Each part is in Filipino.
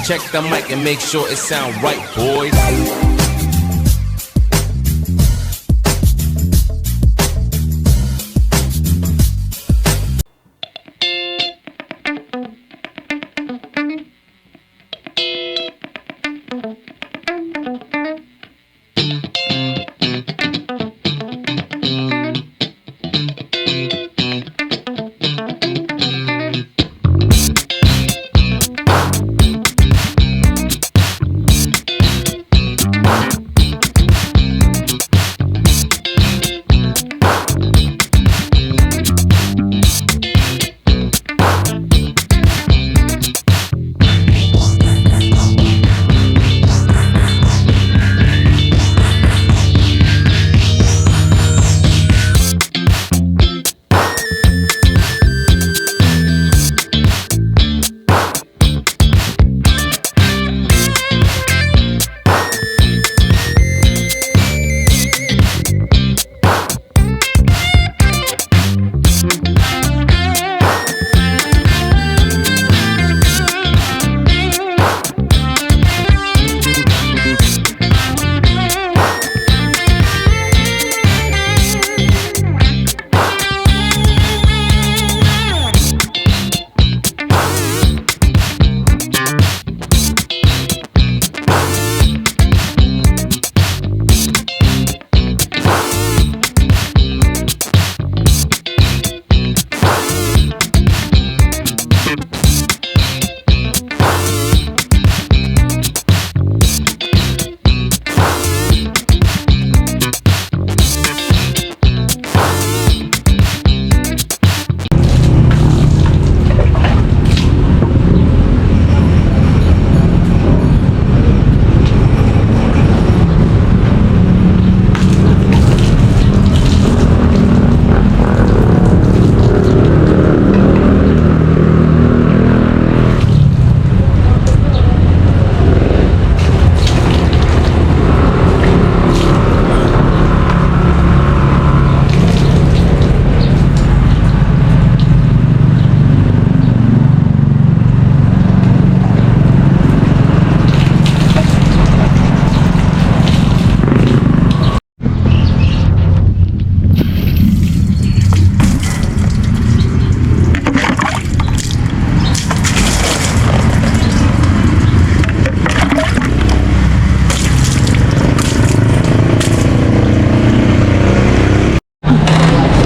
Check the mic and make sure it sound right, boys.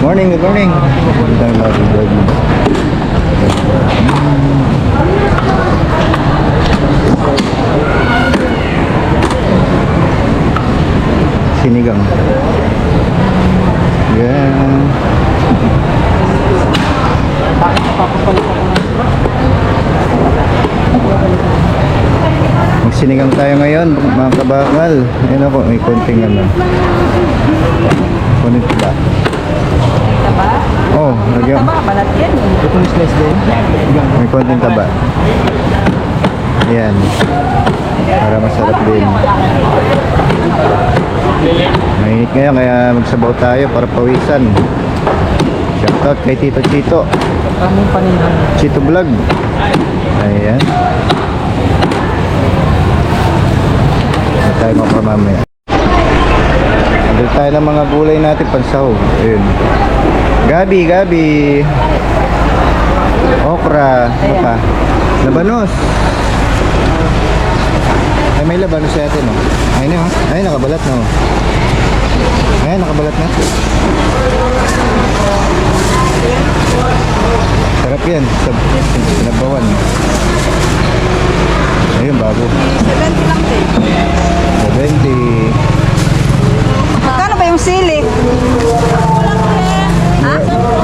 Morning, good morning. Sinigang. Yan. Magsinigang tayo ngayon, mga kabakal. Ayun ako, may konting konting ba? Taba? Oh, lagyan. Taba, balat yan. Ito yung slice din? May konting taba. Ayan. Para masarap din. Mainit ngayon, kaya magsabaw tayo para pawisan. Shoutout kay Tito Chito. Kaming paninhan. Chito Vlog. Ayan. Ito tayo mamaya. Andun tayo ng mga gulay natin pansahog. Ayun. Gabi. Okra. Ano pa? Labanos. Ay, may labanos sa atin, no? Ayun na, ay, nakabalat na, oh. Ayan, nakabalat na. Sarap yan. Sinabawan. Ayun, bago. 70 lang din. 70. Magkano ba yung sili? Ha?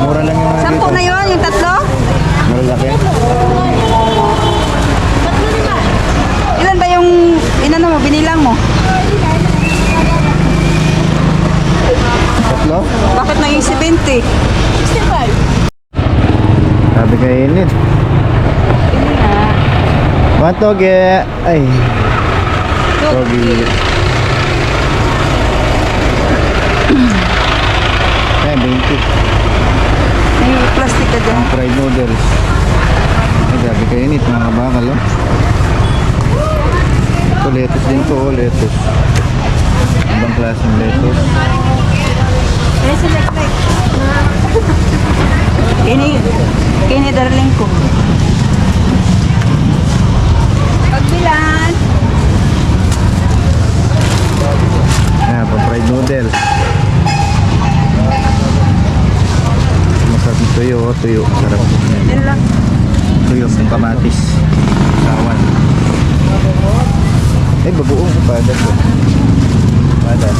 Mura lang yung mga 10 dito. na yun, yung tatlo? Malalaki. Ilan ba yung inano mo, binilang mo? Tatlo? Bakit naging 70? 65. Sabi kainin. Mga toge. Ay. Toge. Ayan, 20. May plastic ka dyan. Fried noodles. Ay, grabe kainit mga kabakal, oh. lettuce din to, oh, lettuce. Ibang klaseng lettuce. Kini darling ko. Pagbilan. Ayan, pang fried noodles. Masarap yung tuyo, oh, tuyo. Sarap. Yan lang. Tuyo, pang kamatis. Sawan. Eh, babuong ko padas. Padas.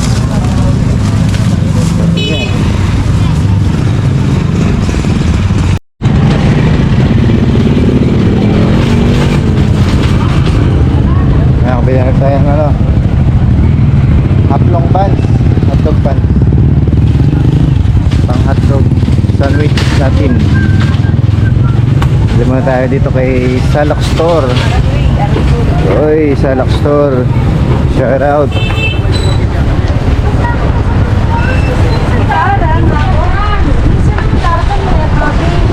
Ayan. Ayan, kabila na tayo ng ano. Haplong pan. Hotdog pan. Pang hotdog sandwich natin. Dito muna tayo dito kay Salak Store. Oy, Salak Store. Shout out.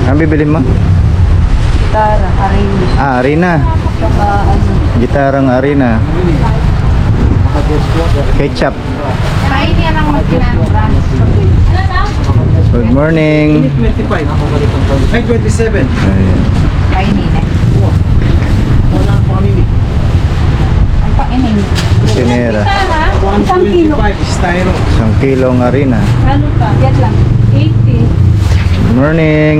Ang bibilin mo? Tara, aring. Ah, Arena. Saka ano. Gitarang Arena. Ketchup. Good morning. 25. Ay, 27. Ayan. Kainin eh. Wala po kami. Ang painin. Sinera. 125 styro. 1 kilong Arena. Ano ka? Yan lang. 80. Good morning.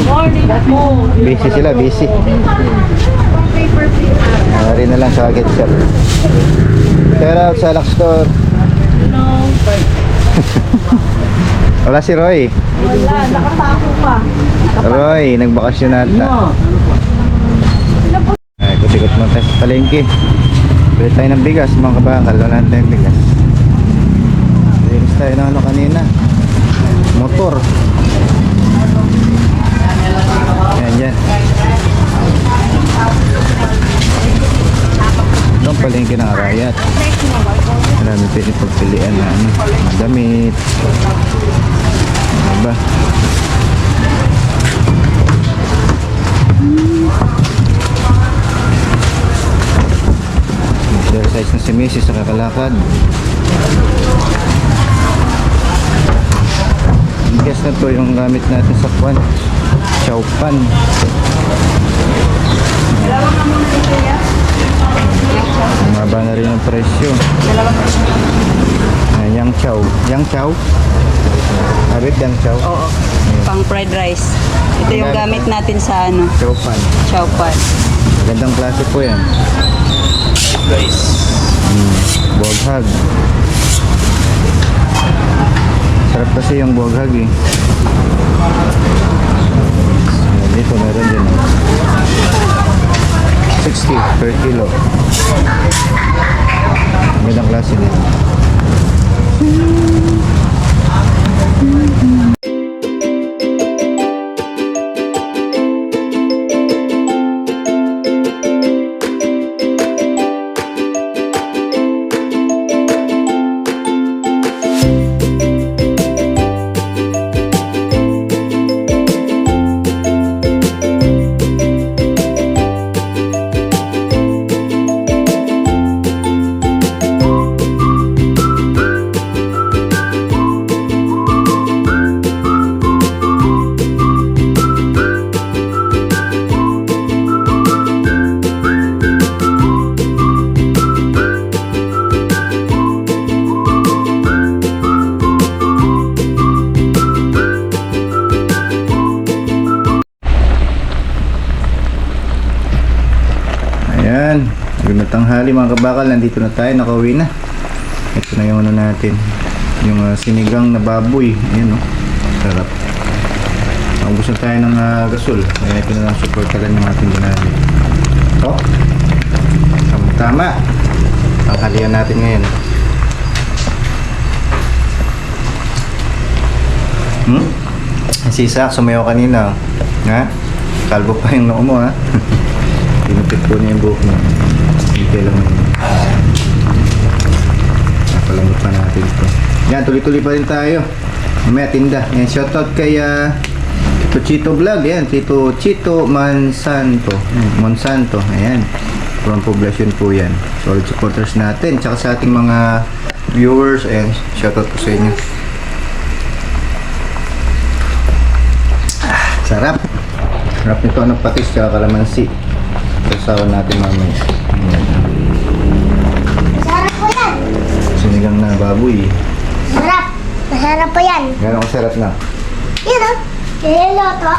Morning po. Busy sila, busy. Arena lang sa ketchup. Shout out sa Salak Store. Wala si Roy. Wala, nakatako pa. Roy, nagbakasyon nata. Ay, ikot-ikot mo tayo sa palengke. Bili tayo ng bigas, mga kabakal. Wala na tayong bigas. Linis tayo ng ano kanina. Motor. Yan, yan. Doon palengke ng Arayat. Marami pwede pagpilian na ano, mga damit. Ano ba? Exercise na si Mrs. sa kakalakad. Ang gas na to yung gamit natin sa kwan. Chowpan. Mababa na rin ang presyo. Yang chow. Yang chow? Habit yang chow? Oo. Pang fried rice. Ito yung gamit natin sa ano, Chowpan. chowpan. Gandang klase po yan. Guys. Buwaghag. Sarap kasi yung buwaghag eh. Ayan, dito meron din. 60 per kilo. Gandang klase din. Ayan, magandang tanghali mga kabakal, nandito na tayo, nakauwi na. Ito na yung ano natin, yung sinigang na baboy. Ayan o, sarap. Naubusan tayo ng gasol, kaya ito na lang supportalan yung ating ginali. Ito, tama, tanghalian natin ngayon. Si Isak, sumayaw kanina. Ha? Kalbo pa yung noo mo ha. Pinupit po niya yung buhok mo. Hindi lang yun. Napalamot pa natin ito. Yan, tuloy-tuloy pa rin tayo. Mamaya tinda. Yan, shoutout kay Tito Chito Vlog. Yan, Chito Monsanto. Monsanto. Ayan. from poblasyon po yan. Solid supporters natin. Tsaka sa ating mga viewers. Ayan, shoutout po sa inyo. Sarap. Sarap nito ng patis tsaka kalamansi. Sasawan natin mamaya. Ayan. Masarap po yan. Sinigang na baboy. Masarap. Masarap po yan. Gano'ng sarap na? Yun o. Niloloto.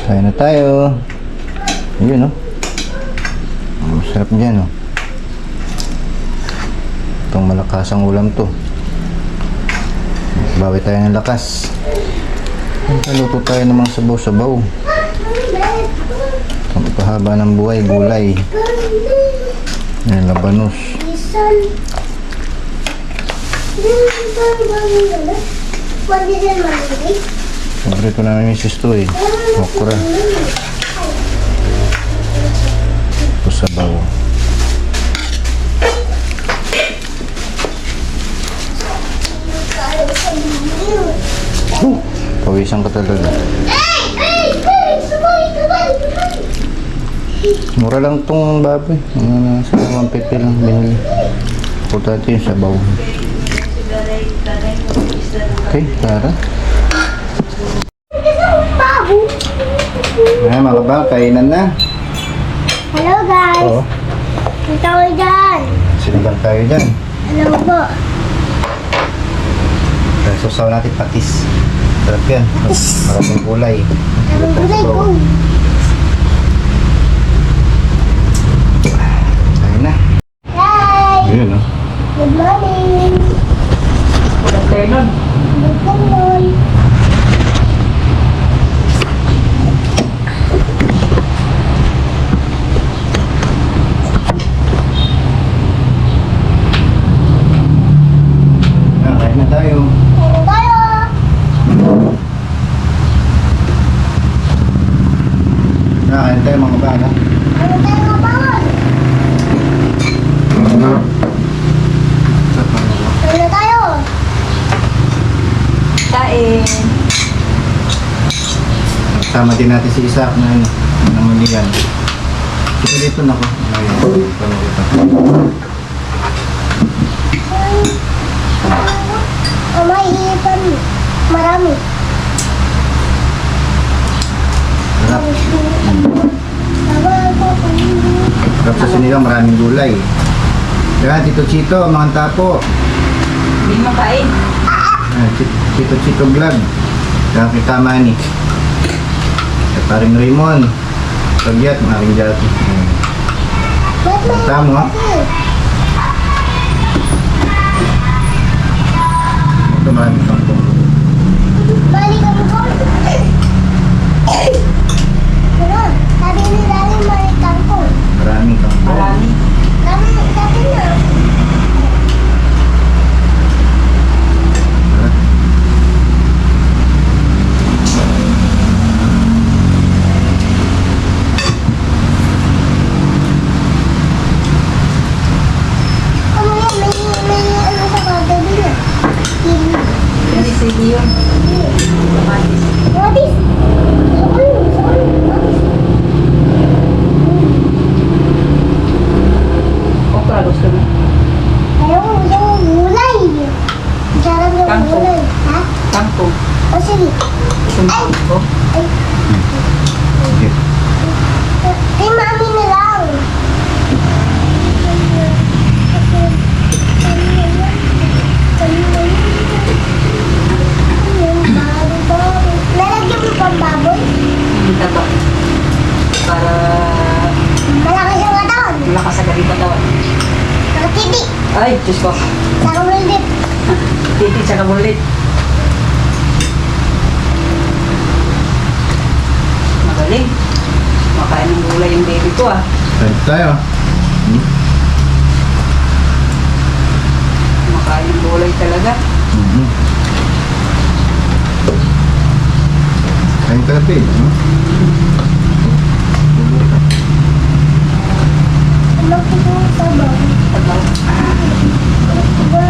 Kaya na tayo. Ayun, no? Masarap dyan, no? Itong malakasang ulam to. Bawi tayo ng lakas. Naluto tayo ng mga sabaw-sabaw. Ang pahaba ng buhay, gulay. Yan, labanos. Paborito namin misis to eh. Okra. Ito sabaw. Pawisan ka talaga. Mura lang tong baboy. Sa 150 lang binili. Importante yung sabaw. Okay, tara. Ay, mga kabal, kainan na. Hello guys. Oo. Ito ko dyan. Sinigang tayo dyan. Hello po. Kaya susaw natin patis. Sarap yan. Maraming kulay. Ang gulay ko. Kain na. Hi. Ayun, no? Good morning. Good afternoon. Kain na tayo. Ano tayo? Kain tayo mga bala. Ano tayo kapangan? Ano tayo? Kain. Sama din natin si Isaac na ano, namulian. Dito na ko. Ayun, tama kita. May ipan. Marami. Sarap. Tama po. Sarap sa sinigang, maraming gulay. Kaya Tito Chito, mga tapo. Hindi makain. Tito Chito Vlog. Kaya kita Manny. At paring Raymond. Pagyat, maring Jati. Ba't may Tama, ha? Ito maraming kangkong. Balik kami ko. Pero, sabi ni Dali may kangkong. Maraming kangkong. Marami. Sabi na. Ano yan? May ano sa kagabi niya. Hindi sige yun. Kamatis. What is? Okra gusto mo? Ayaw ko yung gulay. Sarap yung Kangkong. gulay. Ha? Kangkong. O sige. Sumpong ko. Sige. Kay mami na lang. Lalagyan mo pang baboy? Hindi taba. Para Malakas ang katawan. malakas agad yung katawan. Nakatiti. Ay, Diyos ko. Saka ulit. Titi sa kamulit. Magaling. Makain ng gulay yung baby ko ah. Kain tayo. Makain ng gulay talaga. Kain ka na, babe. No? Ano ko po sa baboy? Tabaw. Wala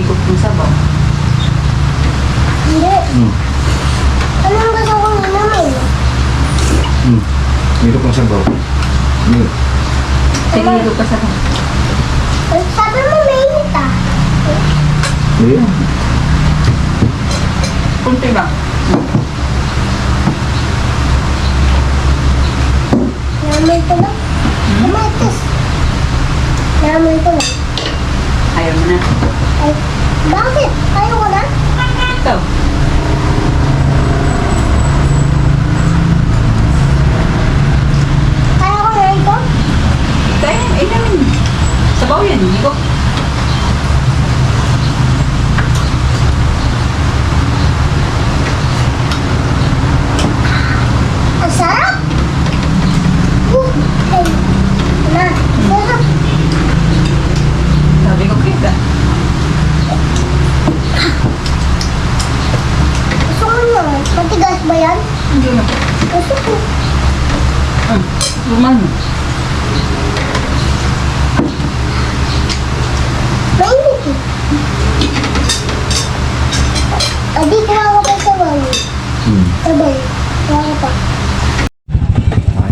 higop ng sabaw. Hindi. Anong gusto kong inumin? Dito pang sabaw. Dito. Sige, higop ka sabaw. Sabi mo mainit ah. Dito. Kunti ba? Namin ito lang. Kamatis. Namin ito lang. Ayaw mo na. Ay, bakit? Ayaw ko na? Ikaw. Ayaw ko na ito? Kaya, namin. Sabaw yan, higop. Ang sarap! Ay, na, sarap. Sabi ko kita. Gusto ko naman. Matigas ba yan? Hindi na. Gusto ko. Luman. Mainit eh. Adi, kaya ko pa sa wali. Sabay. Kaya ko pa.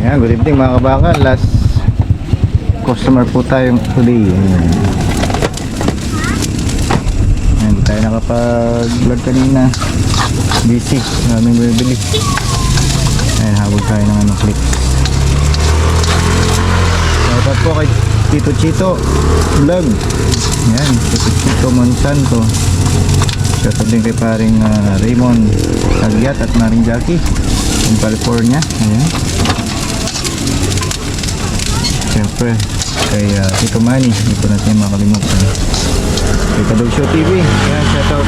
Ayan, good evening mga kabakal. Last customer po tayong today. Ayan. Ayan, di tayo nakapag-vlog kanina. Busy. Maraming bumibili. Ayan, habog tayo ng ano, clip. Shoutout po kay Tito Chito Vlog. Ayan, Tito Chito Monsanto. Shoutout din kay paring Raymond Agyat at Maring Jackie in California. Ayan. Siyempre, kay Tito Manny, hindi po natin makalimutan. Kay Kadog Show TV, yan, shoutout.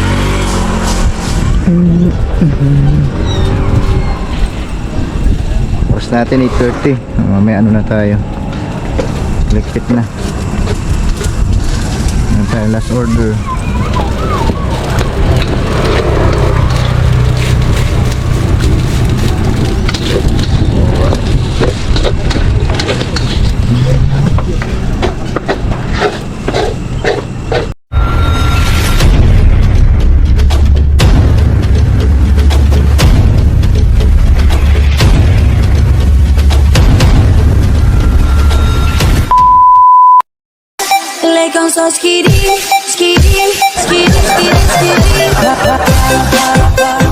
Oras natin 8:30. May ano na tayo. Likpit na. Yan tayo, last order. Like on so skitty, skitty, skitty, skitty, skitty.